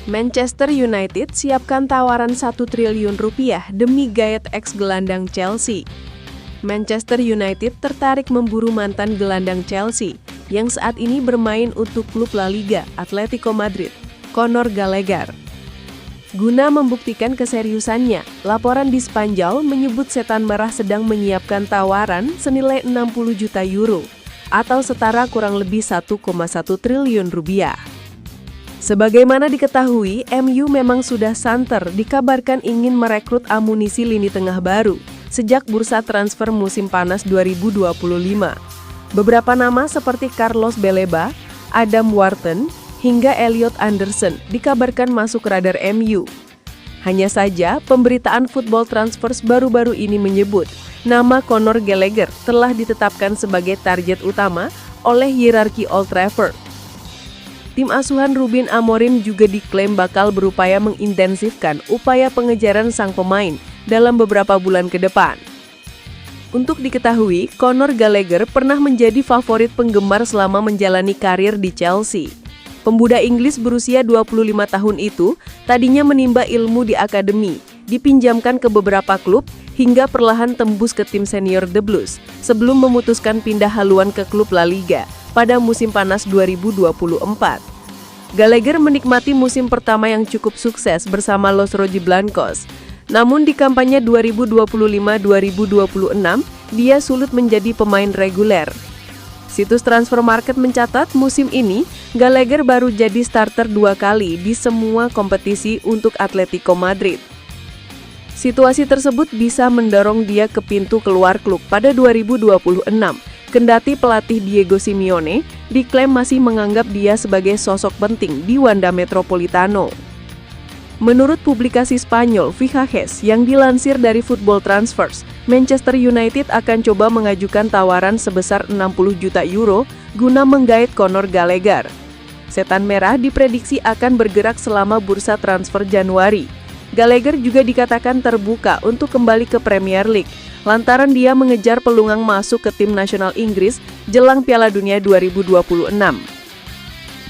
Manchester United siapkan tawaran 1 triliun rupiah demi gayet ex-gelandang Chelsea. Manchester United tertarik memburu mantan gelandang Chelsea yang saat ini bermain untuk klub La Liga, Atletico Madrid, Conor Gallagher. Guna membuktikan keseriusannya, laporan di Spanyol menyebut Setan Merah sedang menyiapkan tawaran senilai 60 juta euro atau setara kurang lebih 1,1 triliun rupiah. Sebagaimana diketahui, MU memang sudah santer dikabarkan ingin merekrut amunisi lini tengah baru sejak bursa transfer musim panas 2025. Beberapa nama seperti Carlos Baleba, Adam Wharton, hingga Elliot Anderson dikabarkan masuk radar MU. Hanya saja, pemberitaan Football Transfers baru-baru ini menyebut nama Conor Gallagher telah ditetapkan sebagai target utama oleh hierarki Old Trafford. Tim asuhan Ruben Amorim juga diklaim bakal berupaya mengintensifkan upaya pengejaran sang pemain dalam beberapa bulan ke depan. Untuk diketahui, Conor Gallagher pernah menjadi favorit penggemar selama menjalani karir di Chelsea. Pemuda Inggris berusia 25 tahun itu tadinya menimba ilmu di akademi, dipinjamkan ke beberapa klub hingga perlahan tembus ke tim senior The Blues sebelum memutuskan pindah haluan ke klub La Liga pada musim panas 2024. Gallagher menikmati musim pertama yang cukup sukses bersama Los Rojiblancos. Namun di kampanye 2025-2026, dia sulit menjadi pemain reguler. Situs Transfer Market mencatat musim ini, Gallagher baru jadi starter 2 kali di semua kompetisi untuk Atletico Madrid. Situasi tersebut bisa mendorong dia ke pintu keluar klub pada 2026. Kendati pelatih Diego Simeone diklaim masih menganggap dia sebagai sosok penting di Wanda Metropolitano. Menurut publikasi Spanyol Fichajes yang dilansir dari Football Transfers, Manchester United akan coba mengajukan tawaran sebesar 60 juta euro guna menggait Conor Gallagher. Setan Merah diprediksi akan bergerak selama bursa transfer Januari. Gallagher juga dikatakan terbuka untuk kembali ke Premier League lantaran dia mengejar peluang masuk ke tim nasional Inggris jelang Piala Dunia 2026.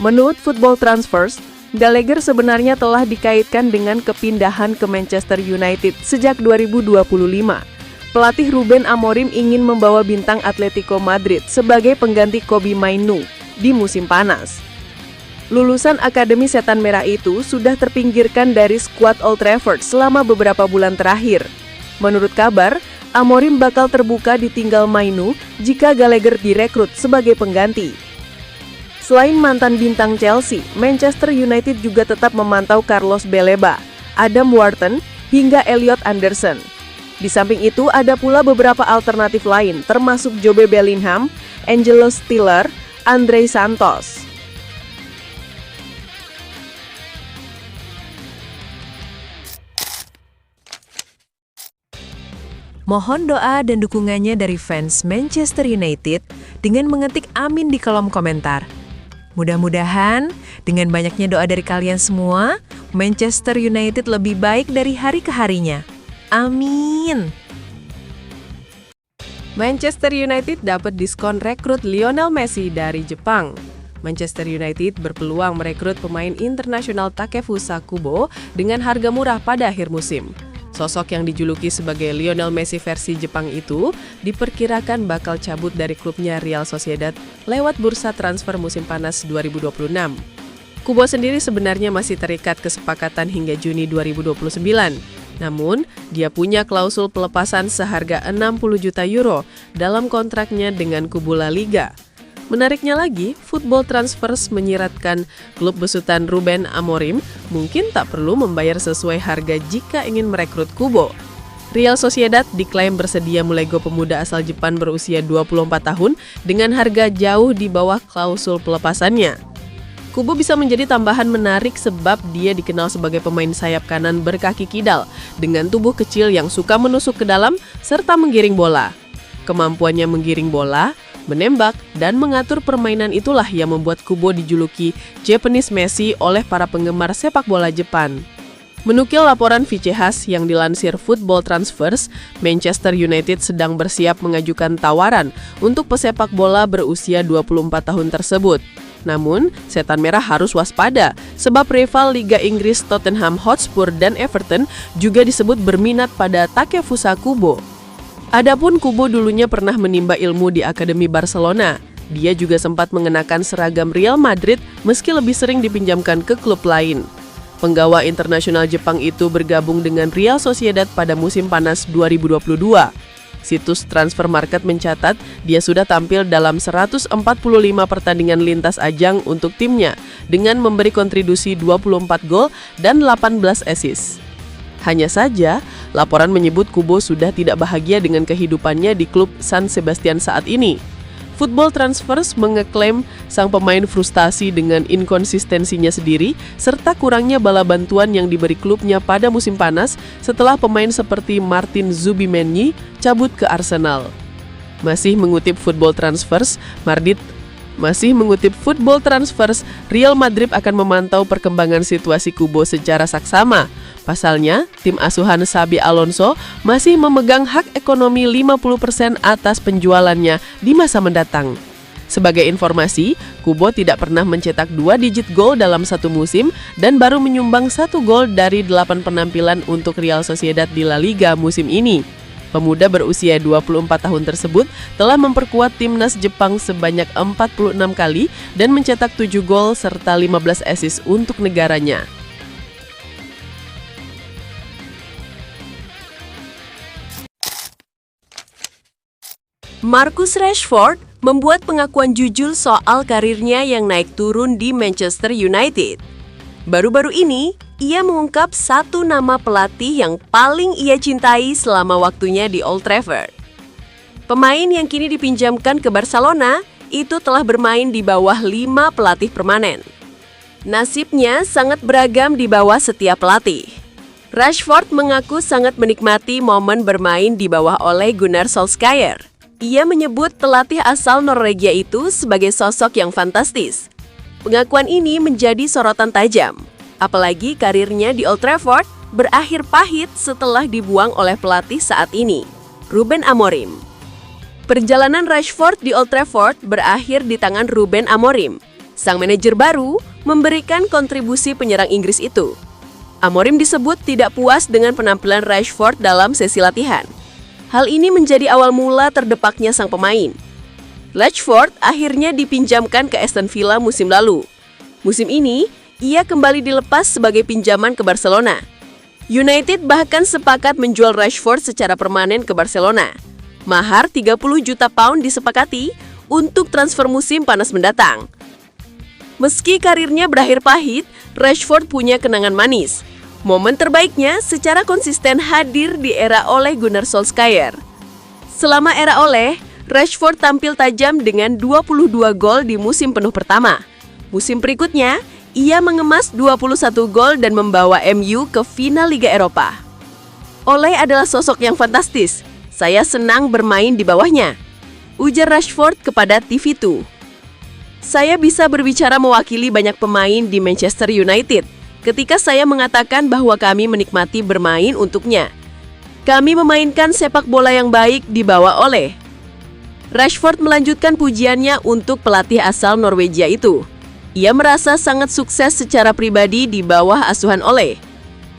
Menurut Football Transfers, Gallagher sebenarnya telah dikaitkan dengan kepindahan ke Manchester United sejak 2025. Pelatih Ruben Amorim ingin membawa bintang Atletico Madrid sebagai pengganti Kobbie Mainoo di musim panas. Lulusan Akademi Setan Merah itu sudah terpinggirkan dari skuad Old Trafford selama beberapa bulan terakhir. Menurut kabar, Amorim bakal terbuka ditinggal Mainoo jika Gallagher direkrut sebagai pengganti. Selain mantan bintang Chelsea, Manchester United juga tetap memantau Carlos Baleba, Adam Wharton, hingga Elliot Anderson. Di samping itu, ada pula beberapa alternatif lain, termasuk Jobe Bellingham, Angelo Stiller, Andre Santos. Mohon doa dan dukungannya dari fans Manchester United dengan mengetik amin di kolom komentar. Mudah-mudahan dengan banyaknya doa dari kalian semua, Manchester United lebih baik dari hari ke harinya. Amin. Manchester United dapat diskon rekrut Lionel Messi dari Jepang. Manchester United berpeluang merekrut pemain internasional Takefusa Kubo dengan harga murah pada akhir musim. Sosok yang dijuluki sebagai Lionel Messi versi Jepang itu diperkirakan bakal cabut dari klubnya Real Sociedad lewat bursa transfer musim panas 2026. Kubo sendiri sebenarnya masih terikat kesepakatan hingga Juni 2029. Namun, dia punya klausul pelepasan seharga 60 juta euro dalam kontraknya dengan kubu La Liga. Menariknya lagi, Football Transfers menyiratkan klub besutan Ruben Amorim mungkin tak perlu membayar sesuai harga jika ingin merekrut Kubo. Real Sociedad diklaim bersedia melego pemuda asal Jepang berusia 24 tahun dengan harga jauh di bawah klausul pelepasannya. Kubo bisa menjadi tambahan menarik sebab dia dikenal sebagai pemain sayap kanan berkaki kidal dengan tubuh kecil yang suka menusuk ke dalam serta menggiring bola. Kemampuannya menggiring bola, menembak, dan mengatur permainan itulah yang membuat Kubo dijuluki Japanese Messi oleh para penggemar sepak bola Jepang. Menukil laporan Fichajes yang dilansir Football Transfers, Manchester United sedang bersiap mengajukan tawaran untuk pesepak bola berusia 24 tahun tersebut. Namun, Setan Merah harus waspada sebab rival Liga Inggris Tottenham Hotspur dan Everton juga disebut berminat pada Takefusa Kubo. Adapun Kubo dulunya pernah menimba ilmu di Akademi Barcelona. Dia juga sempat mengenakan seragam Real Madrid meski lebih sering dipinjamkan ke klub lain. Penggawa internasional Jepang itu bergabung dengan Real Sociedad pada musim panas 2022. Situs Transfer Market mencatat dia sudah tampil dalam 145 pertandingan lintas ajang untuk timnya dengan memberi kontribusi 24 gol dan 18 assist. Hanya saja, laporan menyebut Kubo sudah tidak bahagia dengan kehidupannya di klub San Sebastian saat ini. Football Transfers mengeklaim sang pemain frustasi dengan inkonsistensinya sendiri serta kurangnya bala bantuan yang diberi klubnya pada musim panas setelah pemain seperti Martin Zubimendi cabut ke Arsenal. Masih mengutip Football Transfers, Real Madrid akan memantau perkembangan situasi Kubo secara saksama. Pasalnya, tim asuhan Xabi Alonso masih memegang hak ekonomi 50% atas penjualannya di masa mendatang. Sebagai informasi, Kubo tidak pernah mencetak 2 digit gol dalam satu musim dan baru menyumbang 1 gol dari 8 penampilan untuk Real Sociedad di La Liga musim ini. Pemuda berusia 24 tahun tersebut telah memperkuat timnas Jepang sebanyak 46 kali dan mencetak 7 gol serta 15 assist untuk negaranya. Marcus Rashford membuat pengakuan jujur soal karirnya yang naik turun di Manchester United. Baru-baru ini, ia mengungkap satu nama pelatih yang paling ia cintai selama waktunya di Old Trafford. Pemain yang kini dipinjamkan ke Barcelona itu telah bermain di bawah 5 pelatih permanen. Nasibnya sangat beragam di bawah setiap pelatih. Rashford mengaku sangat menikmati momen bermain di bawah Ole Gunnar Solskjaer. Ia menyebut pelatih asal Norwegia itu sebagai sosok yang fantastis. Pengakuan ini menjadi sorotan tajam, apalagi karirnya di Old Trafford berakhir pahit setelah dibuang oleh pelatih saat ini, Ruben Amorim. Perjalanan Rashford di Old Trafford berakhir di tangan Ruben Amorim. Sang manajer baru memberikan kontribusi penyerang Inggris itu. Amorim disebut tidak puas dengan penampilan Rashford dalam sesi latihan. Hal ini menjadi awal mula terdepaknya sang pemain. Rashford akhirnya dipinjamkan ke Aston Villa musim lalu. Musim ini, ia kembali dilepas sebagai pinjaman ke Barcelona. United bahkan sepakat menjual Rashford secara permanen ke Barcelona. Mahar 30 juta pound disepakati untuk transfer musim panas mendatang. Meski karirnya berakhir pahit, Rashford punya kenangan manis. Momen terbaiknya secara konsisten hadir di era Ole Gunnar Solskjaer. Selama era Ole, Rashford tampil tajam dengan 22 gol di musim penuh pertama. Musim berikutnya, ia mengemas 21 gol dan membawa MU ke final Liga Eropa. Ole adalah sosok yang fantastis. Saya senang bermain di bawahnya, ujar Rashford kepada TV2. Saya bisa berbicara mewakili banyak pemain di Manchester United. Ketika saya mengatakan bahwa kami menikmati bermain untuknya. Kami memainkan sepak bola yang baik di bawah Ole. Rashford melanjutkan pujiannya untuk pelatih asal Norwegia itu. Ia merasa sangat sukses secara pribadi di bawah asuhan Ole.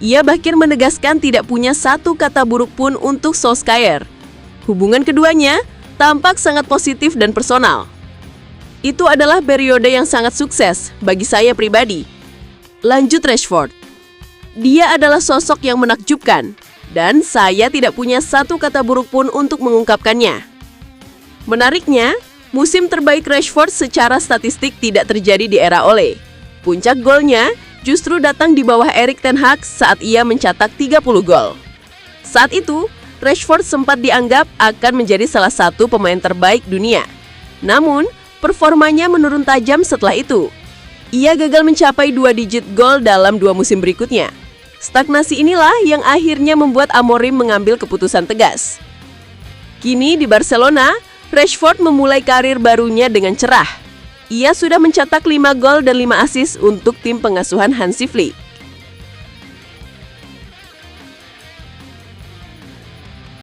Ia bahkan menegaskan tidak punya satu kata buruk pun untuk Solskjaer. Hubungan keduanya tampak sangat positif dan personal. Itu adalah periode yang sangat sukses bagi saya pribadi. Lanjut Rashford, dia adalah sosok yang menakjubkan dan saya tidak punya satu kata buruk pun untuk mengungkapkannya. Menariknya, musim terbaik Rashford secara statistik tidak terjadi di era Ole. Puncak golnya justru datang di bawah Erik ten Hag saat ia mencetak 30 gol. Saat itu, Rashford sempat dianggap akan menjadi salah satu pemain terbaik dunia. Namun, performanya menurun tajam setelah itu. Ia gagal mencapai 2 digit gol dalam 2 musim berikutnya. Stagnasi inilah yang akhirnya membuat Amorim mengambil keputusan tegas. Kini di Barcelona, Rashford memulai karir barunya dengan cerah. Ia sudah mencetak 5 gol dan 5 assist untuk tim pengasuhan Hansi Flick.